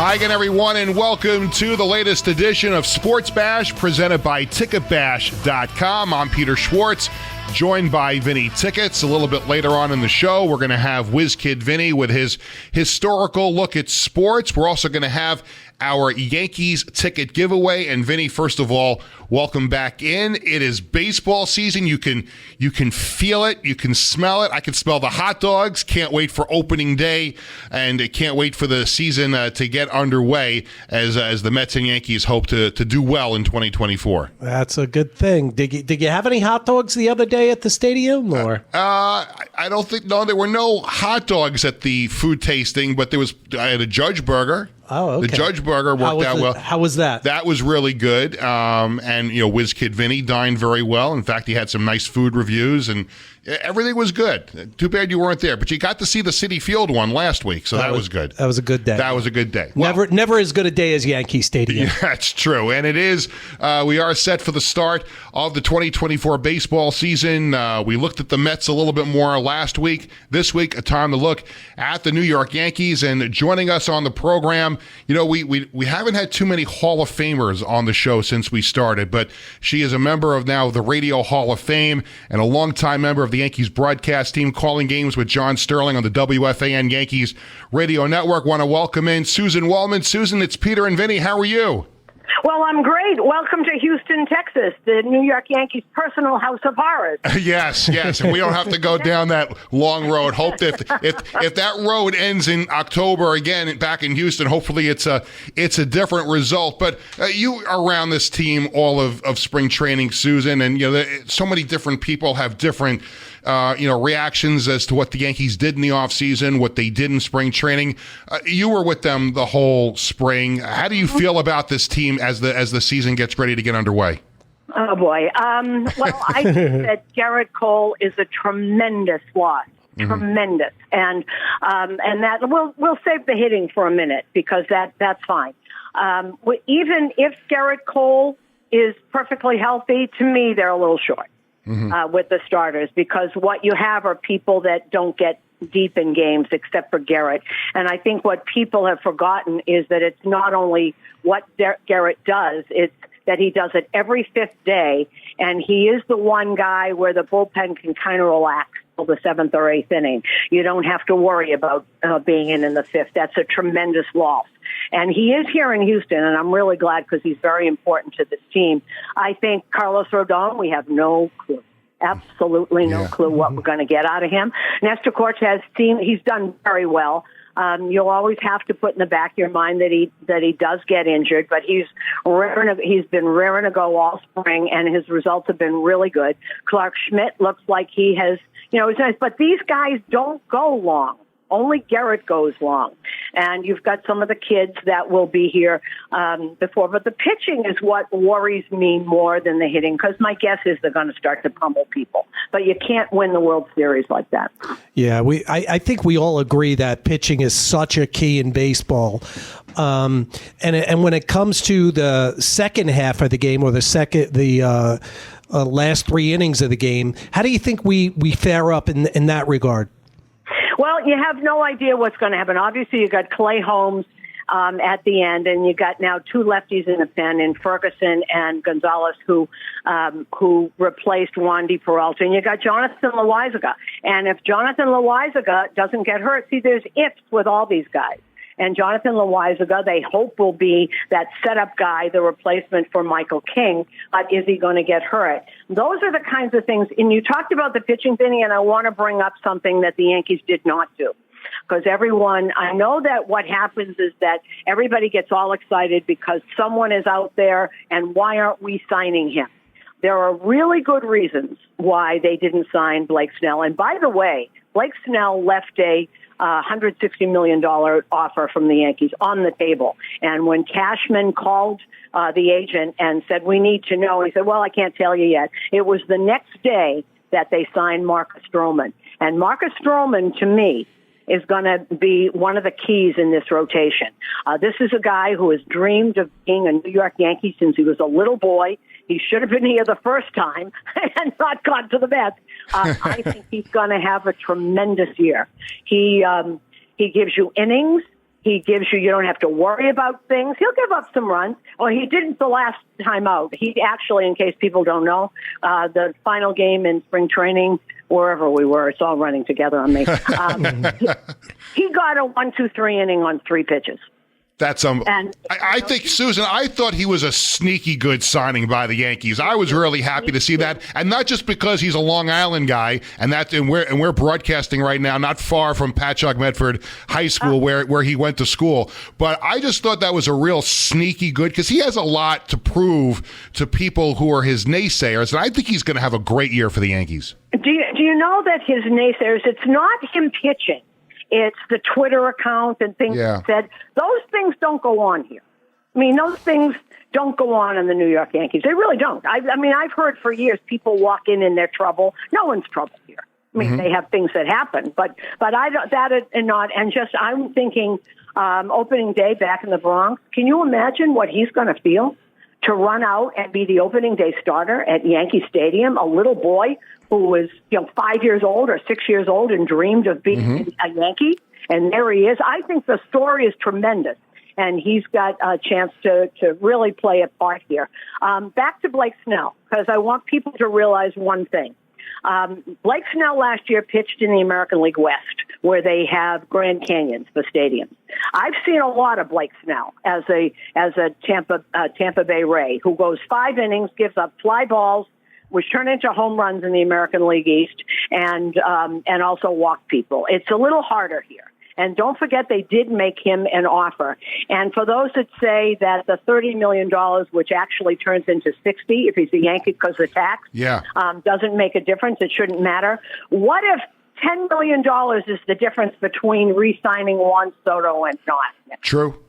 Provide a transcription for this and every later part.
Hi again, everyone, and welcome to the latest edition of Sports Bash presented by TicketBash.com. I'm Peter Schwartz, joined by Vinny Tickets. A little bit later on in the show, we're going to have WizKid Vinny with his historical look at sports. We're also going to have our Yankees ticket giveaway. And Vinny, first of all, welcome back in. It is baseball season. You can feel it. You can smell it. I can smell the hot dogs. Can't wait for opening day, and can't wait for the season to get underway as the Mets and Yankees hope to do well in 2024. That's a good thing. Did you have any hot dogs the other day at the stadium? Or I don't think. No, there were no hot dogs at the food tasting, but I had a Judge Burger. Oh, okay. The Judge Burger worked out well. How was that? That was really good. And, WizKid Vinny dined very well. In fact, he had some nice food reviews, and everything was good. Too bad you weren't there. But you got to see the Citi Field one last week, so that was good. That was a good day. That was a good day. Well, never as good a day as Yankee Stadium. Yeah, that's true. And it is. We are set for the start of the 2024 baseball season. We looked at the Mets a little bit more last week. This week, a time to look at the New York Yankees. And joining us on the program, we haven't had too many Hall of Famers on the show since we started, but she is a member of now the Radio Hall of Fame and a longtime member of the Yankees broadcast team, calling games with John Sterling on the WFAN Yankees Radio Network. Want to welcome in Suzyn Waldman. Suzyn, it's Peter and Vinny. How are you? Well, I'm great. Welcome to Houston, Texas, the New York Yankees' personal house of horrors. Yes, and we don't have to go down that long road. Hope that if that road ends in October again back in Houston, hopefully it's a different result. But you are around this team all of spring training, Suzyn, and so many different people have different reactions as to what the Yankees did in the offseason, what they did in spring training. You were with them the whole spring. How do you feel about this team as the season gets ready to get underway? Oh, boy. Well, I think that Gerrit Cole is a tremendous loss. Mm-hmm. Tremendous. And that we'll save the hitting for a minute because that's fine. Even if Gerrit Cole is perfectly healthy, to me, they're a little short. Mm-hmm. With the starters, because what you have are people that don't get deep in games except for Gerrit. And I think what people have forgotten is that it's not only what Gerrit does, it's that he does it every fifth day, and he is the one guy where the bullpen can kind of relax till the seventh or eighth inning. You don't have to worry about being in the fifth. That's a tremendous loss. And he is here in Houston, and I'm really glad because he's very important to this team. I think Carlos Rodon, we have no clue. Absolutely no clue what we're going to get out of him. Nestor Cortes, he's done very well. You'll always have to put in the back of your mind that he does get injured, but he's been raring to go all spring, and his results have been really good. Clark Schmidt looks like he has, it's nice, but these guys don't go long. Only Gerrit goes long. And you've got some of the kids that will be here before. But the pitching is what worries me more than the hitting, because my guess is they're going to start to pummel people. But you can't win the World Series like that. Yeah, I think we all agree that pitching is such a key in baseball. And when it comes to the second half of the game or the last three innings of the game, how do you think we fare up in that regard? Well, you have no idea what's going to happen. Obviously, you got Clay Holmes at the end, and you got now two lefties in the pen in Ferguson and Gonzalez, who replaced Wandy Peralta, and you got Jonathan Loaizaga. And if Jonathan Loaizaga doesn't get hurt, see, there's ifs with all these guys. And Jonathan Loaizaga, they hope, will be that setup guy, the replacement for Michael King. But is he going to get hurt? Those are the kinds of things. And you talked about the pitching, Vinny, and I want to bring up something that the Yankees did not do. Because I know that what happens is that everybody gets all excited because someone is out there, and why aren't we signing him? There are really good reasons why they didn't sign Blake Snell. And by the way, Blake Snell left a $160 million offer from the Yankees on the table. And when Cashman called the agent and said, we need to know, he said, well, I can't tell you yet. It was the next day that they signed Marcus Stroman. And Marcus Stroman, to me, is going to be one of the keys in this rotation. This is a guy who has dreamed of being a New York Yankee since he was a little boy. He should have been here the first time and not gone to the Mets. I think he's going to have a tremendous year. He gives you innings. He gives you don't have to worry about things. He'll give up some runs. Well, he didn't the last time out. He actually, in case people don't know, the final game in spring training, wherever we were, it's all running together on me. He got a 1-2-3 inning on 3 pitches. That's I think, Suzyn, I thought he was a sneaky good signing by the Yankees. I was really happy to see that, and not just because he's a Long Island guy, and we're broadcasting right now, not far from Patchogue Medford High School, where he went to school. But I just thought that was a real sneaky good, because he has a lot to prove to people who are his naysayers, and I think he's going to have a great year for the Yankees. Do you know that his naysayers? It's not him pitching. It's the Twitter account and things said. Those things don't go on here. I mean, those things don't go on in the New York Yankees. They really don't. I mean, I've heard for years people walk in their trouble. No one's trouble here. I mean, they have things that happen, but I don't, that and not. And just I'm thinking opening day back in the Bronx. Can you imagine what he's going to feel to run out and be the opening day starter at Yankee Stadium? A little boy who was 5 years old or 6 years old and dreamed of being a Yankee, and there he is. I think the story is tremendous, and he's got a chance to really play a part here. Back to Blake Snell, because I want people to realize one thing. Blake Snell last year pitched in the American League West, where they have Grand Canyons, the stadiums. I've seen a lot of Blake Snell as a Tampa Bay Ray, who goes 5 innings, gives up fly balls, which turn into home runs in the American League East, and also walk people. It's a little harder here. And don't forget, they did make him an offer. And for those that say that the $30 million, which actually turns into $60 if he's a Yankee because of the tax, doesn't make a difference, it shouldn't matter. What if $10 million is the difference between re-signing Juan Soto and not? True.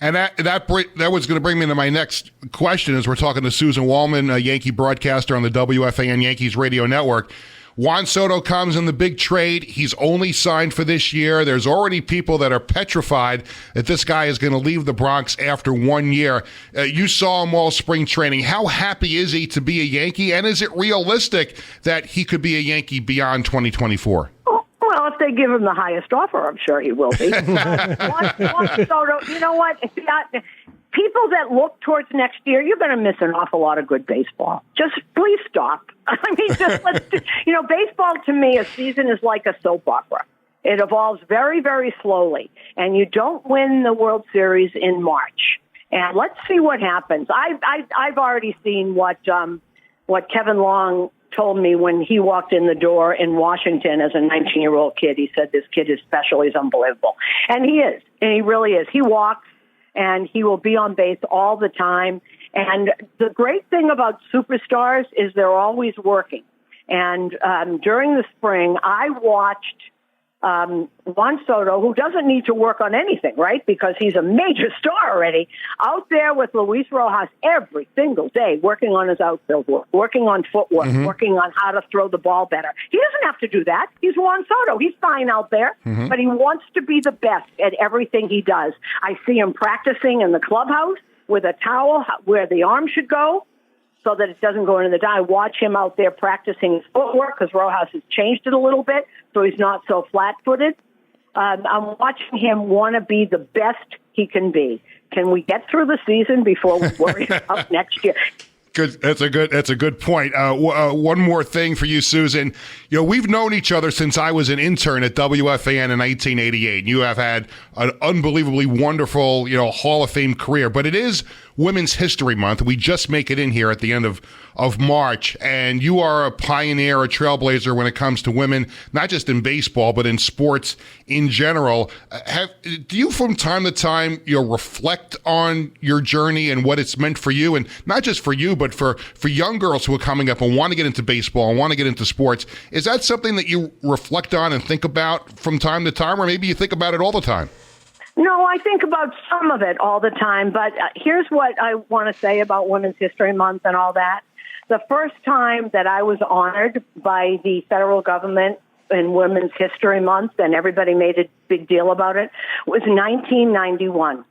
And that was going to bring me to my next question as we're talking to Suzyn Waldman, a Yankee broadcaster on the WFAN Yankees radio network. Juan Soto comes in the big trade. He's only signed for this year. There's already people that are petrified that this guy is going to leave the Bronx after 1 year. You saw him all spring training. How happy is he to be a Yankee? And is it realistic that he could be a Yankee beyond 2024? Well, if they give him the highest offer, I'm sure he will be. Juan Soto, you know what? People that look towards next year, you're going to miss an awful lot of good baseball. Just please stop. I mean, baseball to me, a season is like a soap opera. It evolves very, very slowly, and you don't win the World Series in March. And let's see what happens. I've already seen what Kevin Long told me when he walked in the door in Washington as a 19-year-old kid. He said, this kid is special. He's unbelievable. And he is. And he really is. He walks, and he will be on base all the time. And the great thing about superstars is they're always working. And during the spring, I watched Juan Soto, who doesn't need to work on anything, right? Because he's a major star already, out there with Luis Rojas every single day, working on his outfield work, working on footwork, working on how to throw the ball better. He doesn't have to do that. He's Juan Soto. He's fine out there, but he wants to be the best at everything he does. I see him practicing in the clubhouse with a towel where the arm should go, so that it doesn't go into the dye. Watch him out there practicing his footwork, because Rojas has changed it a little bit, so he's not so flat-footed. I'm watching him want to be the best he can be. Can we get through the season before we worry about next year? Good. That's a good point. One more thing for you, Suzyn. We've known each other since I was an intern at WFAN in 1988. You have had an unbelievably wonderful, Hall of Fame career. But it is Women's History Month. We just make it in here at the end of March, and you are a pioneer, a trailblazer when it comes to women, not just in baseball, but in sports in general. Do you, from time to time, reflect on your journey and what it's meant for you, and not just for you, but for young girls who are coming up and want to get into baseball and want to get into sports? Is that something that you reflect on and think about from time to time, or maybe you think about it all the time? No, I think about some of it all the time, but here's what I want to say about Women's History Month and all that. The first time that I was honored by the federal government in Women's History Month, and everybody made a big deal about it, was 1991.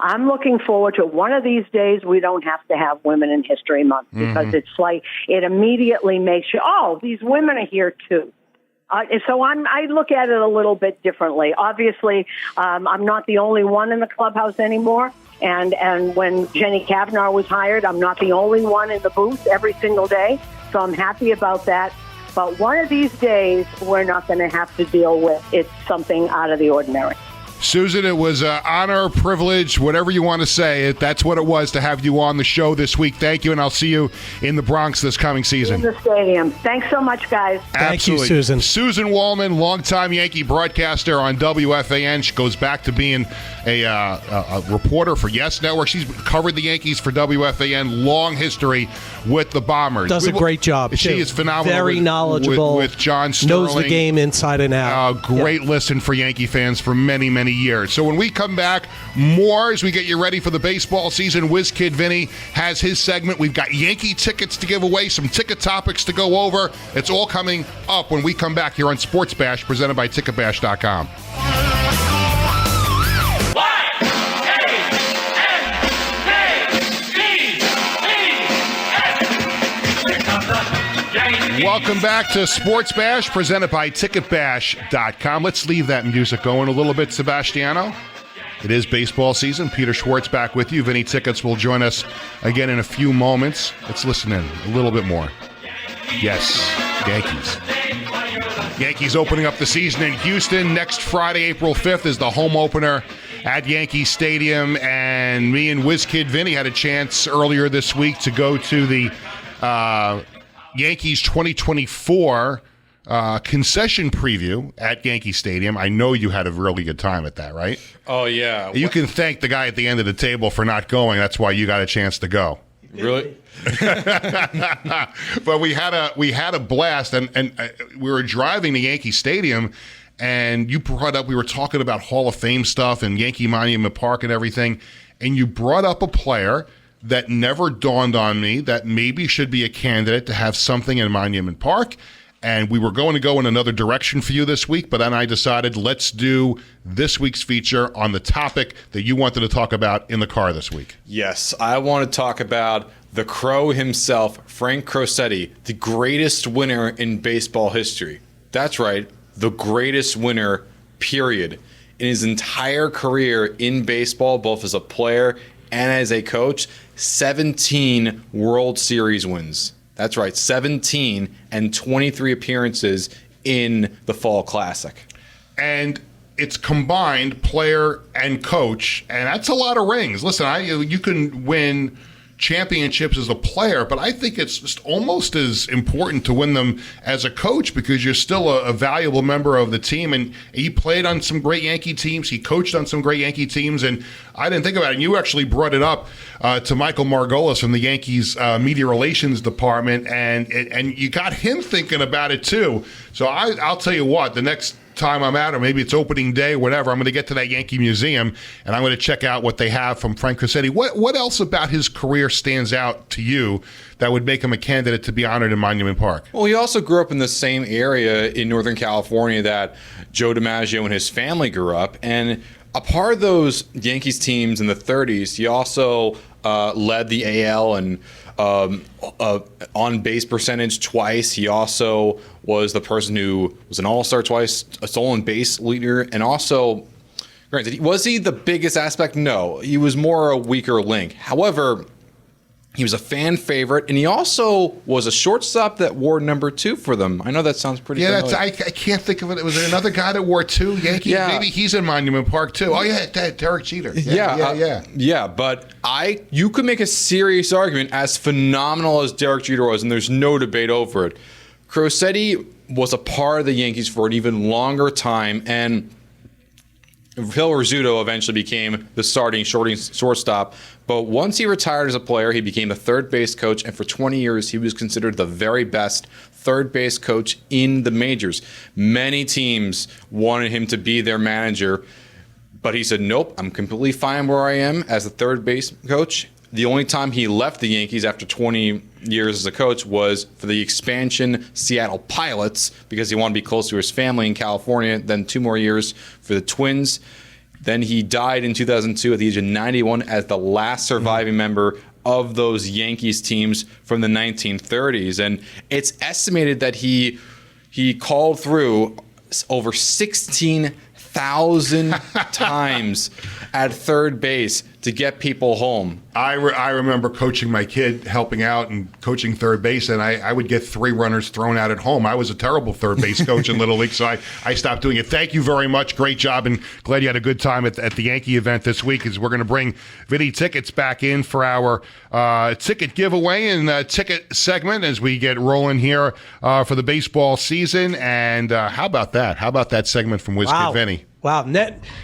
I'm looking forward to one of these days we don't have to have Women in History Month, because it's like it immediately makes you, these women are here too. So I look at it a little bit differently. Obviously, I'm not the only one in the clubhouse anymore. And when Jenny Kavanaugh was hired, I'm not the only one in the booth every single day. So I'm happy about that. But one of these days, we're not going to have to deal with it's something out of the ordinary. Suzyn, it was an honor, privilege, whatever you want to say. That's what it was to have you on the show this week. Thank you, and I'll see you in the Bronx this coming season. In the stadium. Thanks so much, guys. Thank you, Suzyn. Suzyn Waldman, longtime Yankee broadcaster on WFAN. She goes back to being a reporter for Yes Network. She's covered the Yankees for WFAN, long history with the Bombers. Does a great job. She is phenomenal. Very knowledgeable. With John Sterling. Knows the game inside and out. Great listen for Yankee fans for many, many years. So when we come back, more as we get you ready for the baseball season. WizKid Vinny has his segment. We've got Yankee tickets to give away, some ticket topics to go over. It's all coming up when we come back here on Sports Bash, presented by TicketBash.com. Welcome back to Sports Bash, presented by TicketBash.com. Let's leave that music going a little bit, Sebastiano. It is baseball season. Peter Schwartz back with you. Vinny Tickets will join us again in a few moments. Let's listen in a little bit more. Yes, Yankees. Yankees opening up the season in Houston. Next Friday, April 5th, is the home opener at Yankee Stadium. And me and WizKid Vinny had a chance earlier this week to go to the Yankees 2024 concession preview at Yankee Stadium. I know you had a really good time at that, right? Oh, yeah. You can thank the guy at the end of the table for not going. That's why you got a chance to go. Really? But we had a blast, and we were driving to Yankee Stadium, and you brought up, we were talking about Hall of Fame stuff and Yankee Monument Park and everything, and you brought up a player that never dawned on me that maybe should be a candidate to have something in Monument Park. And we were going to go in another direction for you this week, but then I decided let's do this week's feature on the topic that you wanted to talk about in the car this week. Yes, I want to talk about the Crow himself, Frank Crosetti, the greatest winner in baseball history. That's right, the greatest winner, period. In his entire career in baseball, both as a player and as a coach, 17 World Series wins. That's right, 17 and 23 appearances in the Fall Classic. And it's combined player and coach, and that's a lot of rings. Listen, you can win championships as a player, but I think it's just almost as important to win them as a coach because you're still a valuable member of the team. And he played on some great Yankee teams. He coached on some great Yankee teams. And I didn't think about it. And you actually brought it up to Michael Margolis from the Yankees media relations department. And you got him thinking about it too. So I'll tell you what, the next time I'm out, or maybe it's opening day, whatever, I'm going to get to that Yankee Museum and I'm going to check out what they have from Frank Crosetti. What else about his career stands out to you that would make him a candidate to be honored in Monument Park? Well, he also grew up in the same area in Northern California that Joe DiMaggio and his family grew up. And a part of those Yankees teams in the 30s, he also led the AL and on base percentage twice. He also was the person who was an all-star twice, a stolen base leader, and also, granted, was he the biggest aspect? No, he was more a weaker link. However, he was a fan favorite, and he also was a shortstop that wore number 2 for them. I know that sounds pretty familiar. I can't think of it. Was there another guy that wore 2? Yankee? Yeah. Maybe he's in Monument Park too. Oh yeah, Derek Jeter. Yeah, but you could make a serious argument, as phenomenal as Derek Jeter was, and there's no debate over it. Crosetti was a part of the Yankees for an even longer time, and Phil Rizzuto eventually became the starting shortstop. But once he retired as a player, he became a third base coach, and for 20 years, he was considered the very best third base coach in the majors. Many teams wanted him to be their manager, but he said, nope, I'm completely fine where I am as a third base coach. The only time he left the Yankees after 20 years as a coach was for the expansion Seattle Pilots, because he wanted to be close to his family in California. Then 2 more years for the Twins. Then he died in 2002 at the age of 91 as the last surviving member of those Yankees teams from the 1930s. And it's estimated that he he called through over 16,000 times at third base to get people home. I remember coaching my kid, helping out and coaching third base, and I would get 3 runners thrown out at home. I was a terrible third base coach in Little League, so I stopped doing it. Thank you very much. Great job, and glad you had a good time at the Yankee event this week, as we're going to bring Vinny Tickets back in for our ticket giveaway and ticket segment as we get rolling here for the baseball season. And how about that? How about that segment from WizKid Vinny? Wow.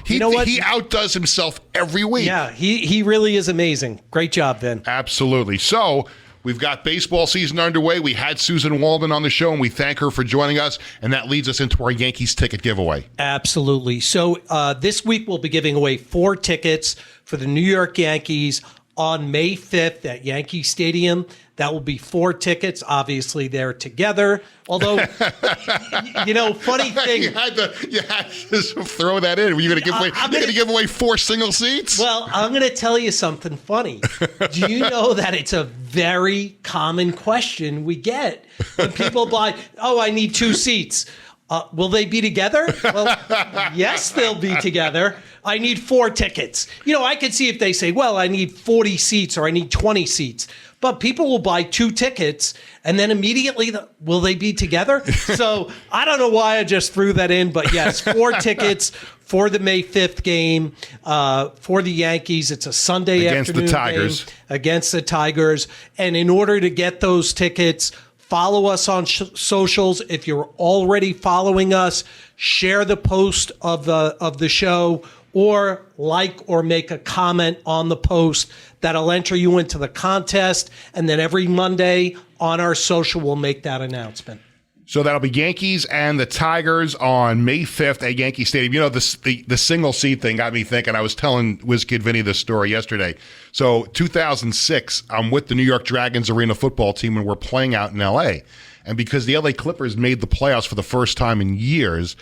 You know what? He outdoes himself every week. Yeah, he really is amazing. Great job, Vin. Absolutely. So we've got baseball season underway. We had Suzyn Waldman on the show, and we thank her for joining us. And that leads us into our Yankees ticket giveaway. Absolutely. So this week we'll be giving away 4 tickets for the New York Yankees on May 5th at Yankee Stadium. That will be 4 tickets. Obviously, they're together. Although, funny thing. You had to throw that in. Were you going to give away 4 single seats? Well, I'm going to tell you something funny. Do you know that it's a very common question we get when people buy, I need 2 seats. Will they be together? Well, yes, they'll be together. I need 4 tickets. I could see if they say, well, I need 40 seats or I need 20 seats. But people will buy 2 tickets and then immediately, will they be together? So I don't know why I just threw that in. But yes, 4 tickets for the May 5th game for the Yankees. It's a Sunday afternoon against the Tigers. Game against the Tigers. And in order to get those tickets, follow us on socials. If you're already following us, share the post of the show, or like or make a comment on the post. That'll enter you into the contest. And then every Monday on our social, we'll make that announcement. So that'll be Yankees and the Tigers on May 5th at Yankee Stadium. The single seat thing got me thinking. I was telling WizKid Vinny this story yesterday. So 2006, I'm with the New York Dragons Arena football team, and we're playing out in L.A. And because the L.A. Clippers made the playoffs for the first time in years,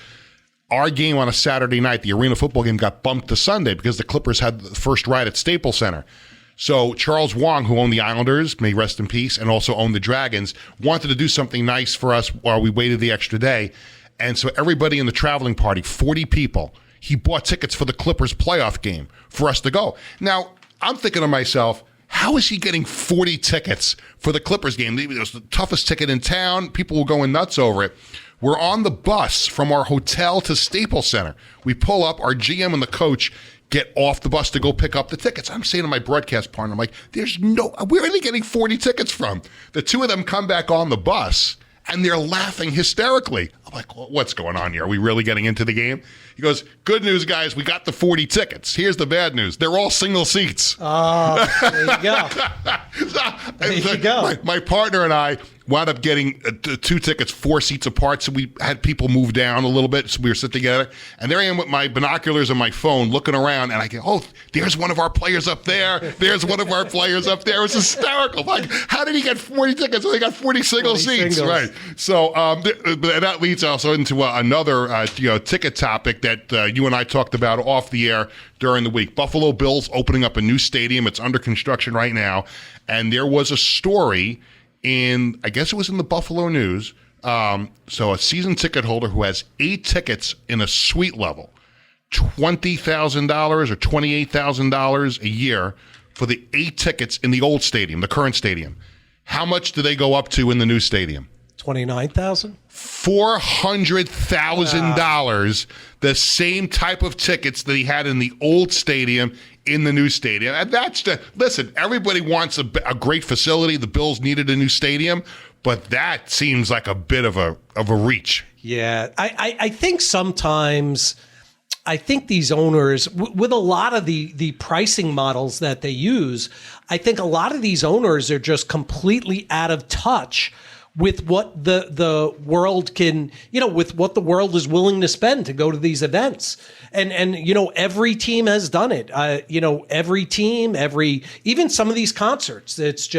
our game on a Saturday night, the arena football game, got bumped to Sunday because the Clippers had the first right at Staples Center. So Charles Wong, who owned the Islanders, may rest in peace, and also owned the Dragons, wanted to do something nice for us while we waited the extra day. And so everybody in the traveling party, 40 people, he bought tickets for the Clippers playoff game for us to go. Now, I'm thinking to myself, how is he getting 40 tickets for the Clippers game? It was the toughest ticket in town. People were going nuts over it. We're on the bus from our hotel to Staples Center. We pull up, our GM and the coach get off the bus to go pick up the tickets. I'm saying to my broadcast partner, I'm like, where are they getting 40 tickets from? The 2 of them come back on the bus, and they're laughing hysterically. I'm like, what's going on here? Are we really getting into the game? He goes, good news, guys, we got the 40 tickets. Here's the bad news. They're all single seats. Oh, there you go. There you go. My partner and I wound up getting 2 tickets, 4 seats apart, so we had people move down a little bit, so we were sitting together. And there I am with my binoculars and my phone looking around, and I go, there's one of our players up there. There's one of our players up there. It was hysterical. Like, how did he get 40 tickets? Well, he got 40 single seats. Singles. Right. So that leads also into another ticket topic that you and I talked about off the air during the week. Buffalo Bills opening up a new stadium. It's under construction right now. And there was a story I guess it was in the Buffalo News. So a season ticket holder who has 8 tickets in a suite level, $20,000 or $28,000 a year for the 8 tickets in the old stadium, the current stadium. How much do they go up to in the new stadium? $29,000? $400,000, the same type of tickets that he had in the old stadium in the new stadium. And listen, everybody wants a great facility. The Bills needed a new stadium, but that seems like a bit of a reach. Yeah, I think sometimes, these owners, with a lot of the pricing models that they use, I think a lot of these owners are just completely out of touch with what the world can, with what the world is willing to spend to go to these events. And every team has done it. Every team, even some of these concerts, it's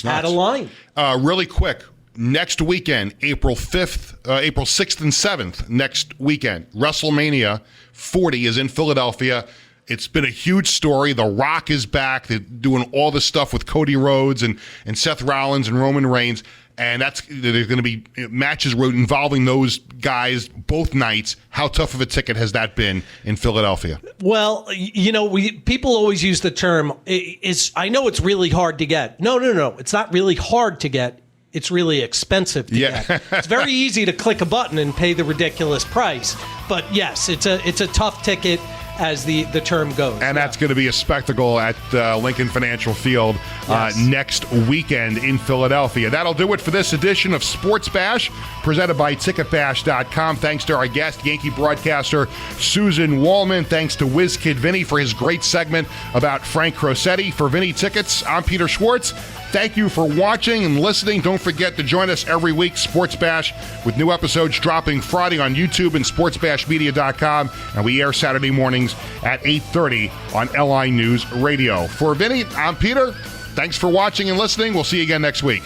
out of line. Really quick, next weekend, April 6th and 7th, next weekend, WrestleMania 40 is in Philadelphia. It's been a huge story. The Rock is back. They're doing all this stuff with Cody Rhodes and Seth Rollins and Roman Reigns. and there's going to be matches involving those guys both nights. How tough of a ticket has that been in Philadelphia? Well, people always use the term, I know it's really hard to get. No. It's not really hard to get. It's really expensive to get. It's very easy to click a button and pay the ridiculous price. But yes, it's a tough ticket, as the term goes. And that's going to be a spectacle at Lincoln Financial Field next weekend in Philadelphia. That'll do it for this edition of Sports Bash, presented by TicketBash.com. Thanks to our guest, Yankee broadcaster Suzyn Waldman. Thanks to WizKid Vinny for his great segment about Frank Crosetti. For Vinny Tickets, I'm Peter Schwartz. Thank you for watching and listening. Don't forget to join us every week, Sports Bash, with new episodes dropping Friday on YouTube and SportsBashMedia.com. And we air Saturday mornings at 8:30 on LI News Radio. For Vinny, I'm Peter. Thanks for watching and listening. We'll see you again next week.